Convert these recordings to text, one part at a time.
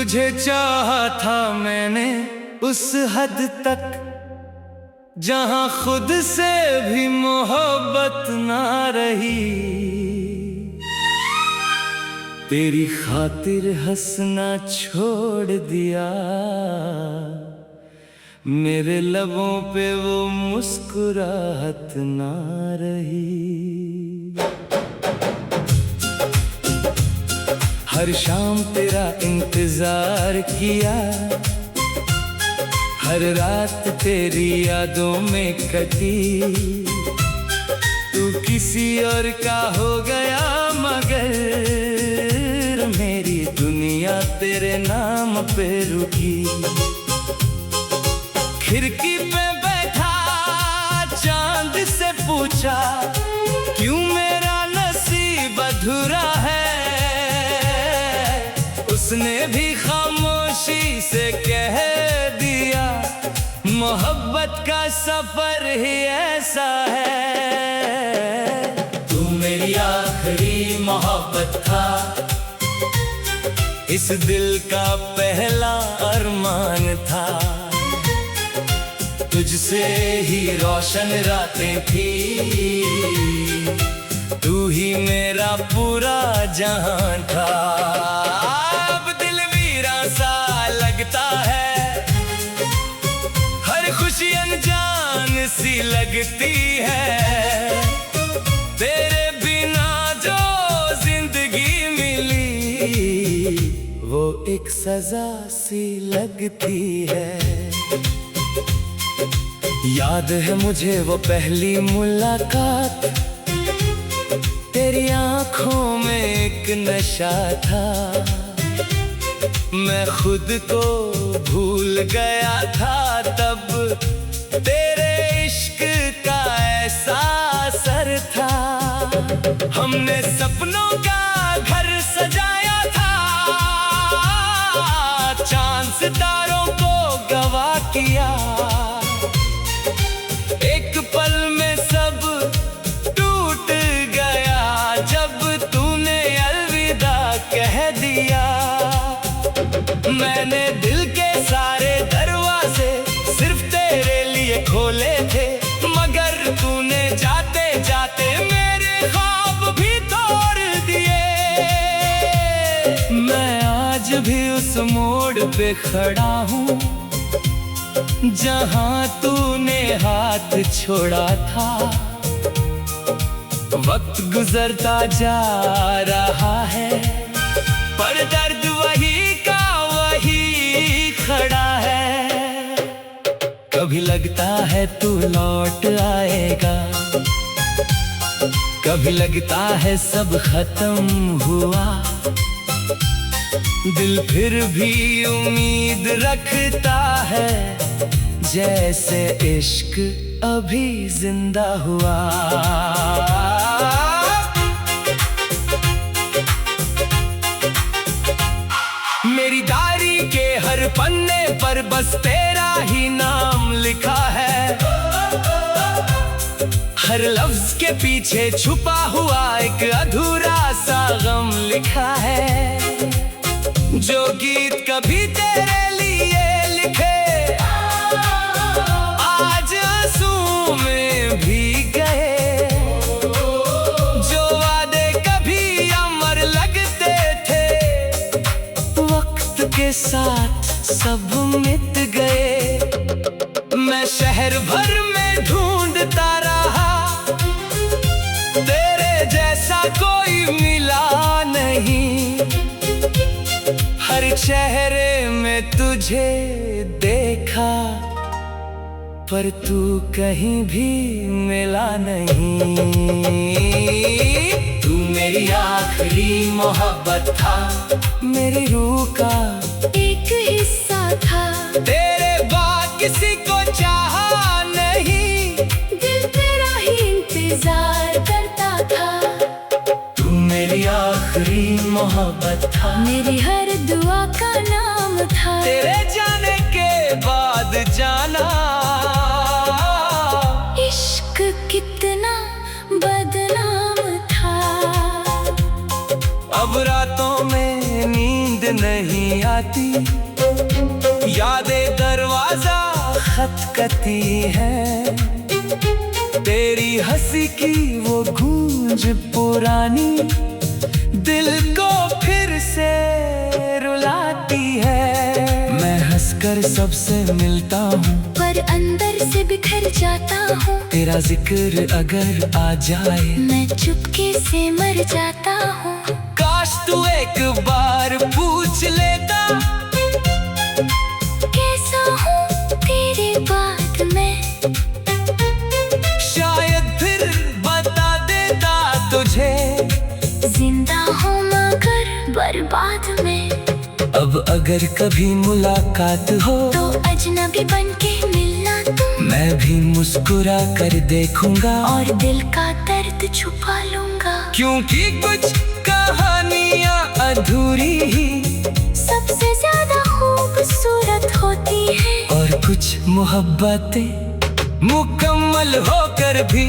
तुझे चाहा था मैंने उस हद तक जहां खुद से भी मोहब्बत ना रही। तेरी खातिर हंसना छोड़ दिया, मेरे लबों पे वो मुस्कुराहट ना रही। हर शाम तेरा इंतजार किया, हर रात तेरी यादों में कटी। तू किसी और का हो गया मगर मेरी दुनिया तेरे नाम पे रुकी। खिड़की पे बैठा चांद से पूछा, क्यों मेरा नसीब अधूरा है। उसने भी खामोशी से कह दिया, मोहब्बत का सफर ही ऐसा है। तू मेरी आखिरी मोहब्बत था, इस दिल का पहला अरमान था। तुझसे ही रोशन रातें थी, तू ही मेरा पूरा जहां था। अब दिल वीरा सा लगता है, हर खुशी अनजान सी लगती है। तेरे बिना जो जिंदगी मिली, वो एक सजा सी लगती है। याद है मुझे वो पहली मुलाकात, तेरी आंखों में एक नशा था। मैं खुद को भूल गया था तब, तेरे इश्क का ऐसा असर था। हमने सपनों का घर सजाया था, चांद सितारों को गवा किया। एक पल में सब टूट गया जब तूने अलविदा कह दिया। मैंने दिल के सारे दरवाजे सिर्फ तेरे लिए खोले थे, मगर तूने जाते जाते मेरे ख्वाब भी तोड़ दिए। मैं आज भी उस मोड़ पे खड़ा हूँ जहां तूने हाथ छोड़ा था। वक्त गुजरता जा रहा है, पर दर्द वही का वही खड़ा है। कभी लगता है तू लौट आएगा, कभी लगता है सब खत्म हुआ। दिल फिर भी उम्मीद रखता है, जैसे इश्क अभी जिंदा हुआ। मेरी डायरी के हर पन्ने पर बस तेरा ही नाम लिखा है। हर लफ्ज के पीछे छुपा हुआ एक अधूरा सा गम लिखा है। जो गीत कभी तेरे लिए लिखे, आज आंसू में भीग गए। जो वादे कभी अमर लगते थे, वक्त के साथ सब मिट गए। मैं शहर भर में ढूंढता रहा, तेरे जैसा कोई मिला नहीं। हर चेहरे में तुझे देखा, पर तू कहीं भी मिला नहीं। तू मेरी आखिरी मोहब्बत था, मेरी रूह का एक हिस्सा था। तेरे बाद किसी को चाहा नहीं, दिल तेरा ही इंतजार करता था। तू मेरी आखिरी मोहब्बत था, मेरी हर दुआ का नाम था। तेरे जाने के बाद जाना। इश्क कितना बदनाम था। अब रातों में नींद नहीं आती, यादें दरवाजा खटखटी है। तेरी हंसी की वो गूंज पुरानी दिल को फिर से रुलाती है। मैं हंसकर सबसे मिलता हूँ, पर अंदर से बिखर जाता हूँ। तेरा जिक्र अगर आ जाए, मैं चुपके से मर जाता हूँ। काश तू एक बार पूछ लेता, कैसा हूँ तेरे बाद में। शायद फिर बता देता तुझे, जिंदा हूँ मगर बर्बाद में। अब अगर कभी मुलाकात हो, तो अजनबी बन के मिलना तुम। मैं भी मुस्कुरा कर देखूंगा, और दिल का दर्द छुपा लूंगा। क्योंकि कुछ कहानियाँ अधूरी ही सबसे ज्यादा खूबसूरत होती है। और कुछ मोहब्बतें मुकम्मल होकर भी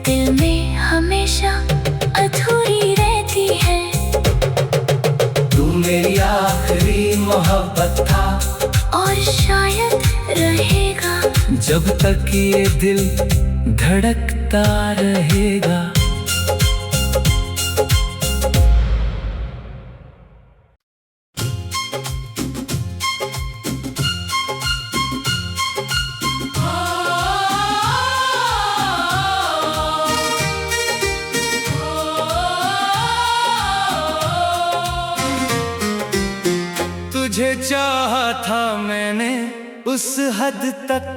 दिल में हमेशा अधूरी रहती है। तू मेरी आखिरी मोहब्बत था, और शायद रहेगा जब तक ये दिल धड़कता रहेगा। तुझे चाहा था मैंने उस हद तक,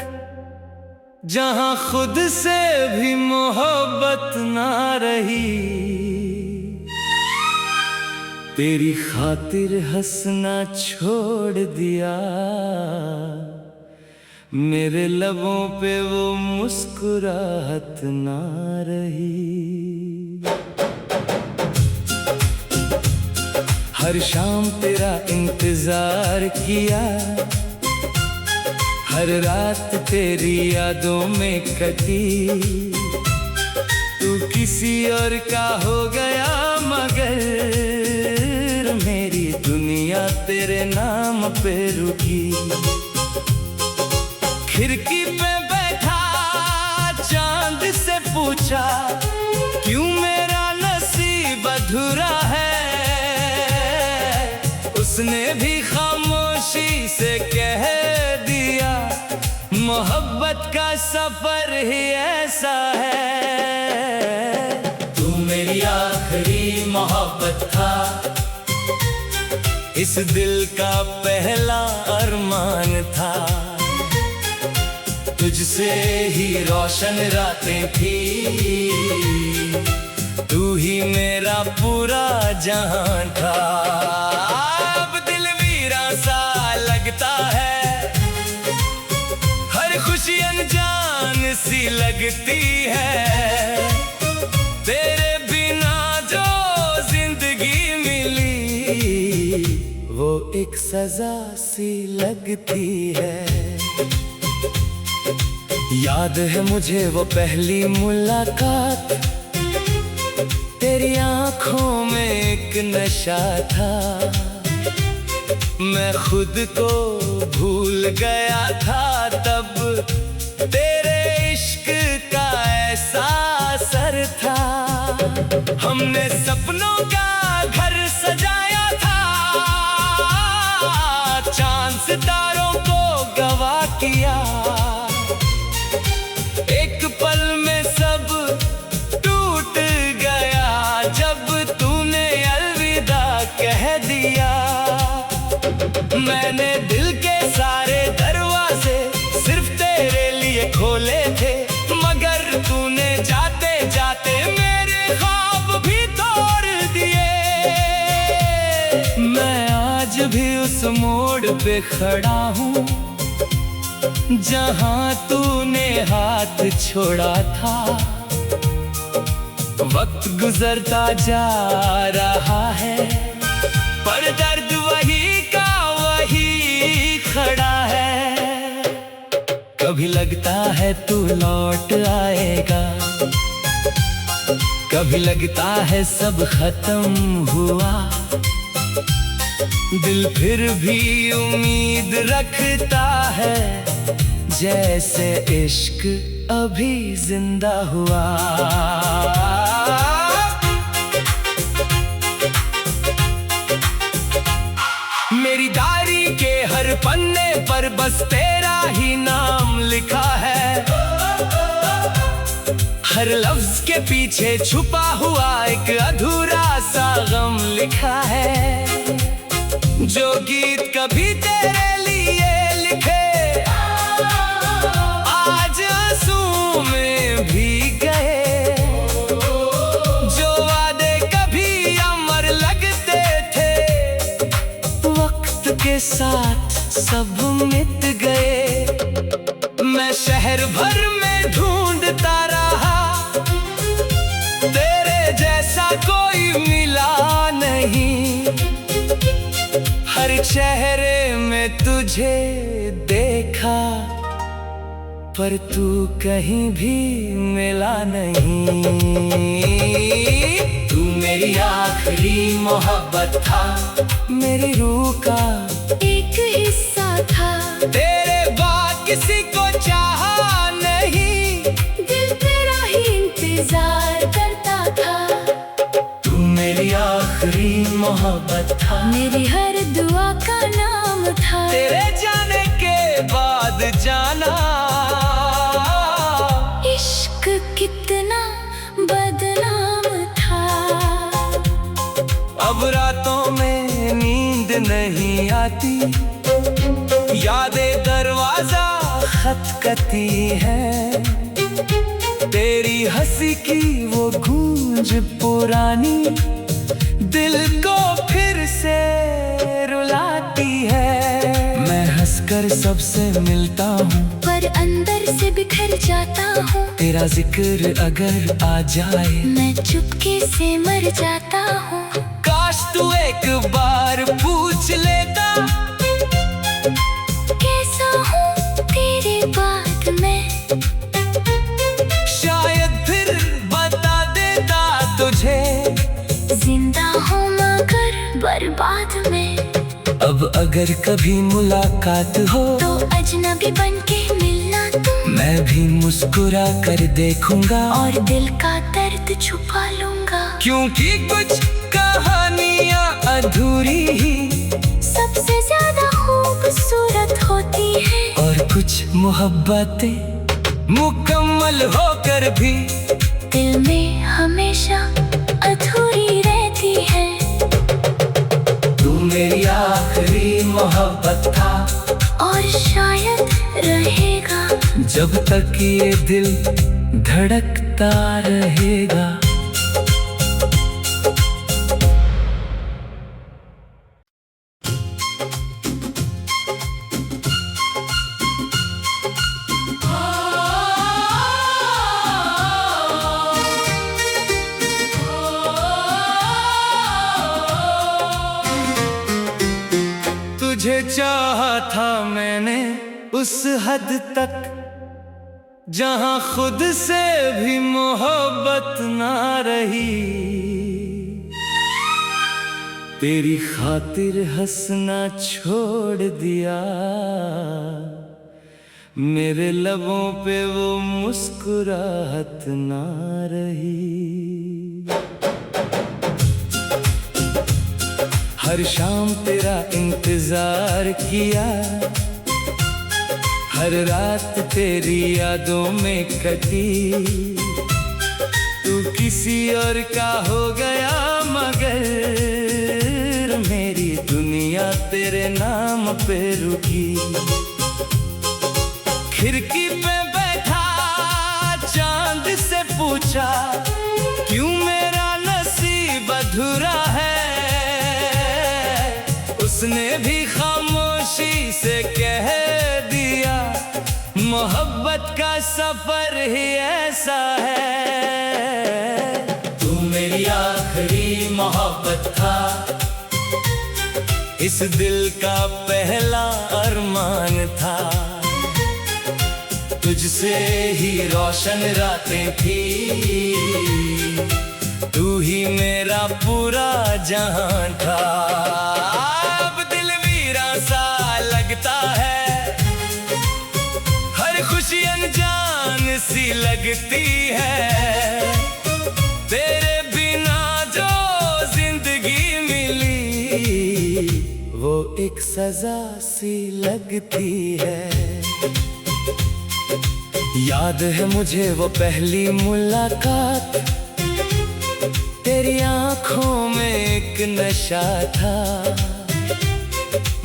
जहां खुद से भी मोहब्बत ना रही। तेरी खातिर हंसना छोड़ दिया, मेरे लबों पे वो मुस्कुराहट ना रही। हर शाम तेरा इंतजार किया, हर रात तेरी यादों में कटी। तू किसी और का हो गया मगर मेरी दुनिया तेरे नाम पे रुकी। खिड़की पे बैठा चांद से पूछा, क्यों मेरा नसीब अधूरा है। उसने भी खामोशी से कह दिया, मोहब्बत का सफर ही ऐसा है। तू मेरी आखिरी मोहब्बत था, इस दिल का पहला अरमान था। तुझसे ही रोशन रातें थी, तू ही मेरा पूरा जहां था। अब दिल वीरान सा लगता है, हर खुशी अनजान सी लगती है। तेरे बिना जो जिंदगी मिली, वो एक सजा सी लगती है। याद है मुझे वो पहली मुलाकात, तेरी आंखों में एक नशा था। मैं खुद को भूल गया था तब, तेरे इश्क का ऐसा असर था। हमने सपनों का घर सजाया था, चांद सितारों को गवाह किया। एक पल में सब टूट गया जब तूने अलविदा कह दिया। मैंने दिल के सारे दरवाजे सिर्फ तेरे लिए खोले थे, मगर तूने जाते जाते मेरे ख्वाब भी तोड़ दिए। मैं आज भी उस मोड़ पे खड़ा हूँ, जहाँ तूने हाथ छोड़ा था। वक्त गुजरता जा रहा है, पर दर्द वही का वही खड़ा है। कभी लगता है तू लौट आएगा, कभी लगता है सब खत्म हुआ। दिल फिर भी उम्मीद रखता है, जैसे इश्क अभी जिंदा हुआ। मेरी डायरी के हर पन्ने पर बस तेरा ही नाम लिखा है। हर लफ्ज के पीछे छुपा हुआ एक अधूरा सा गम लिखा है। जो गीत कभी तेरे लिए लिखे आज आंसू में भीग गए। जो वादे कभी अमर लगते थे, वक्त के साथ सब मिट गए। मैं शहर भर में ढूंढता रहा, तेरे जैसा कोई मिला नहीं। हर चेहरे में तुझे देखा, पर तू कहीं भी मिला नहीं। तू मेरी आखिरी मोहब्बत था, मेरी रूह का एक हिस्सा था। तेरे बाद किसी को चाहा नहीं, दिल तेरा ही इंतजार करता था। तू मेरी आखिरी मोहब्बत था, मेरी हर दुआ का नाम था। तेरे जाने के बाद जाना। इश्क कितना बदनाम था। अब रातों में नींद नहीं आती, यादें दरवाजा खटखटी है। तेरी हंसी की वो गूंज पुरानी दिल को फिर से रुलाती है। मैं हंसकर सबसे मिलता हूँ, पर अंदर से बिखर जाता हूँ। तेरा जिक्र अगर आ जाए, मैं चुपके से मर जाता हूँ। काश तू एक बार पूछ लेता, कैसा हूँ तेरे बाद मैं। शायद फिर बता देता तुझे, जिंदा हूँ मगर बर्बाद में। अब अगर कभी मुलाकात हो, तो अजनबी बनके मिलना तुम। मैं भी मुस्कुरा कर देखूंगा, और दिल का दर्द छुपा लूंगा। क्योंकि कुछ कहानियाँ अधूरी ही सबसे ज्यादा खूबसूरत होती है। और कुछ मोहब्बतें मुकम्मल होकर भी दिल में हमेशा अधूरी रहती है। तू मेरी आखिरी मोहब्बत था, और शायद रहेगा जब तक ये दिल धड़कता रहेगा। तुझे चाहा था मैंने उस हद तक, जहां खुद से भी मोहब्बत ना रही। तेरी खातिर हंसना छोड़ दिया, मेरे लबों पे वो मुस्कुराहट ना रही। हर शाम तेरा इंतजार किया, हर रात तेरी यादों में कटी। तू किसी और का हो गया मगर मेरी दुनिया तेरे नाम पे रुकी। खिड़की पे बैठा चांद से पूछा, क्यों मेरा नसीब अधूरा है। उसने भी खामोशी से कह दिया, मोहब्बत का सफर ही ऐसा है। तू मेरी आखिरी मोहब्बत था, इस दिल का पहला अरमान था। तुझसे ही रोशन रातें थी, तू ही मेरा पूरा जहां था। अब लगती है। तेरे बिना जो जिंदगी मिली वो एक सजा सी लगती है। याद है मुझे वो पहली मुलाकात, तेरी आंखों में एक नशा था।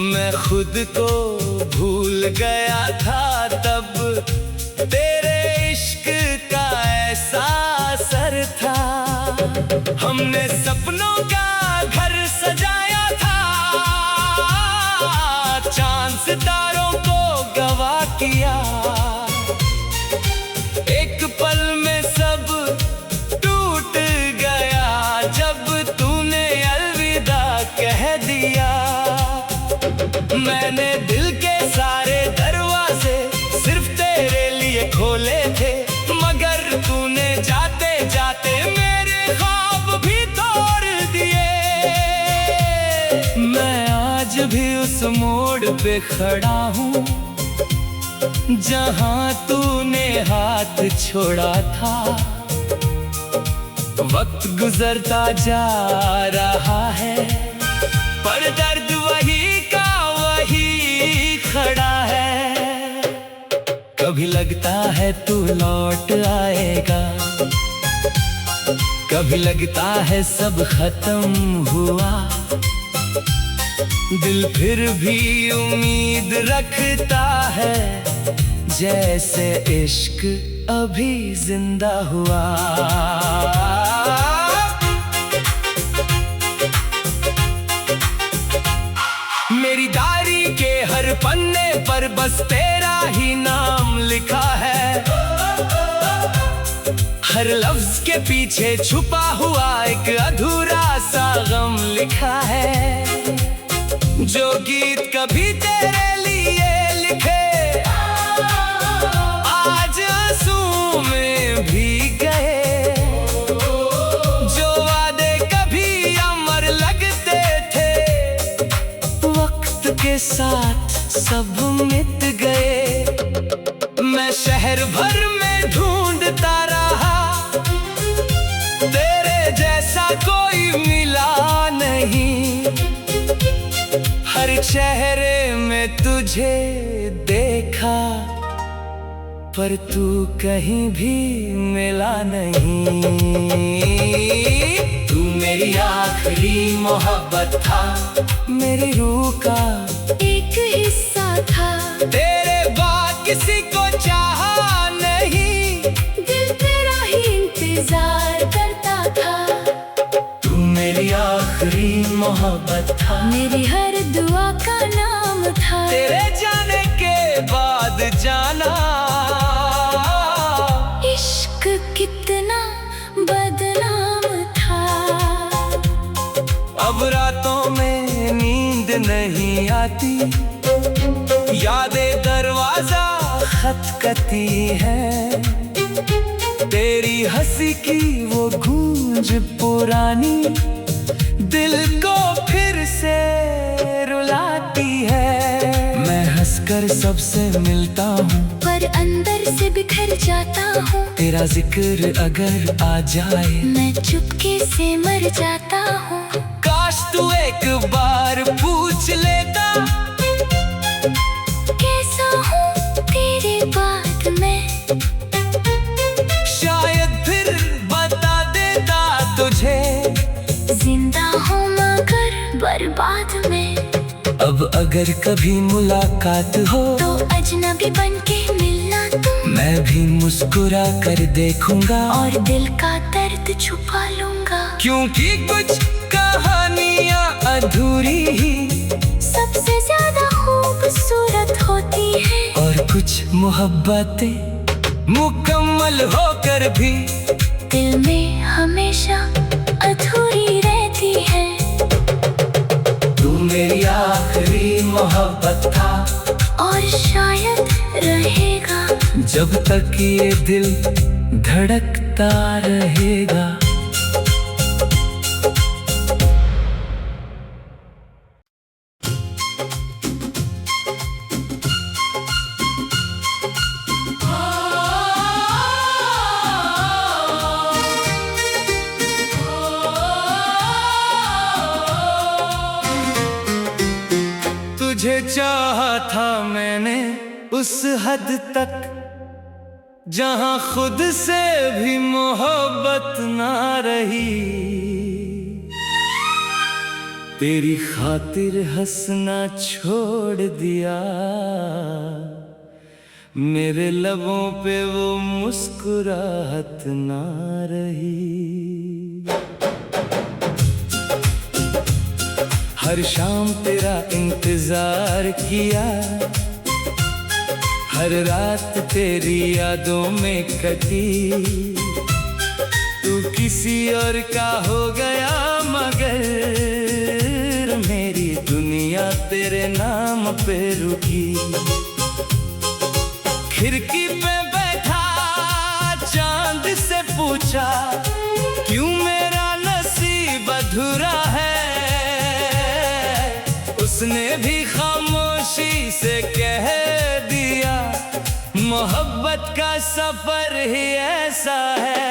मैं खुद को भूल गया था तब, तेरे इश्क का ऐसा असर था। हमने सपनों का घर सजाया था, चांद सितारों को गवा किया। एक पल में सब टूट गया जब तूने अलविदा कह दिया। मैंने दिल के सारे दरवाजे सिर्फ तेरे लिए खोले थे, मगर तूने जाते जाते मेरे ख्वाब भी तोड़ दिए। मैं आज भी उस मोड़ पे खड़ा हूँ जहाँ तूने हाथ छोड़ा था। वक्त गुजरता जा रहा है पर दर्द वही का वही खड़ा है। कभी लगता है तू लौट आएगा, कभी लगता है सब खत्म हुआ। दिल फिर भी उम्मीद रखता है, जैसे इश्क अभी जिंदा हुआ। मेरी डायरी के हर पन्ने पर बस तेरा ही नाम लिखा है। हर लफ्ज के पीछे छुपा हुआ एक अधूरा सा गम लिखा है। जो गीत कभी तेरे लिए लिखे आज आंसू में भीग गए। जो वादे कभी अमर लगते थे वक्त के साथ सब मिट गए। मैं शहर भर में ढूंढता रहा, तेरे जैसा कोई मिला नहीं। हर चेहरे में तुझे देखा पर तू कहीं भी मिला नहीं। तू मेरी आखिरी मोहब्बत था, मेरी रूह का एक हिस्सा था। तेरे बाद किसी को चाहा नहीं, दिल तेरा ही इंतजार करता था। तू मेरी आखिरी मोहब्बत था, मेरी हर दुआ का नाम था। तेरे जाने के बाद जाना। इश्क कितना बदनाम था। अब रातों में नींद नहीं आती, यादें दरवाजा खटखटी है। तेरी हंसी की वो गूंज पुरानी दिल को फिर से रुलाती है। मैं हंसकर सबसे मिलता हूँ पर अंदर से बिखर जाता हूँ। तेरा जिक्र अगर आ जाए मैं चुपके से मर जाता हूँ। काश तू एक बार पूछ लेता कैसा हूँ तेरे बाद मैं। शायद फिर बता देता तुझे, जिंदा हूँ मगर बर्बाद में। अब अगर कभी मुलाकात हो तो अजनबी बनके मिलना तुम। मैं भी मुस्कुरा कर देखूंगा और दिल का दर्द छुपा लूंगा। क्योंकि कुछ कहानियाँ अधूरी ही सबसे ज्यादा खूबसूरत होती है। और कुछ मोहब्बतें मुकम्मल होकर भी दिल में हमेशा अधूरी रहती है। तू मेरी आखिरी मोहब्बत था और शायद रहेगा जब तक ये दिल धड़कता रहेगा। तुझे चाहा था मैंने उस हद तक जहां खुद से भी मोहब्बत ना रही। तेरी खातिर हंसना छोड़ दिया, मेरे लबों पे वो मुस्कुराहट ना रही। हर शाम तेरा इंतजार किया, हर रात तेरी यादों में कटी। तू किसी और का हो गया मगर मेरी दुनिया तेरे नाम पे रुकी। खिड़की पे बैठा चांद से पूछा, क्यों मेरा नसीब अधूरा है। उसने भी खामोशी से कह दिया, मोहब्बत का सफर ही ऐसा है।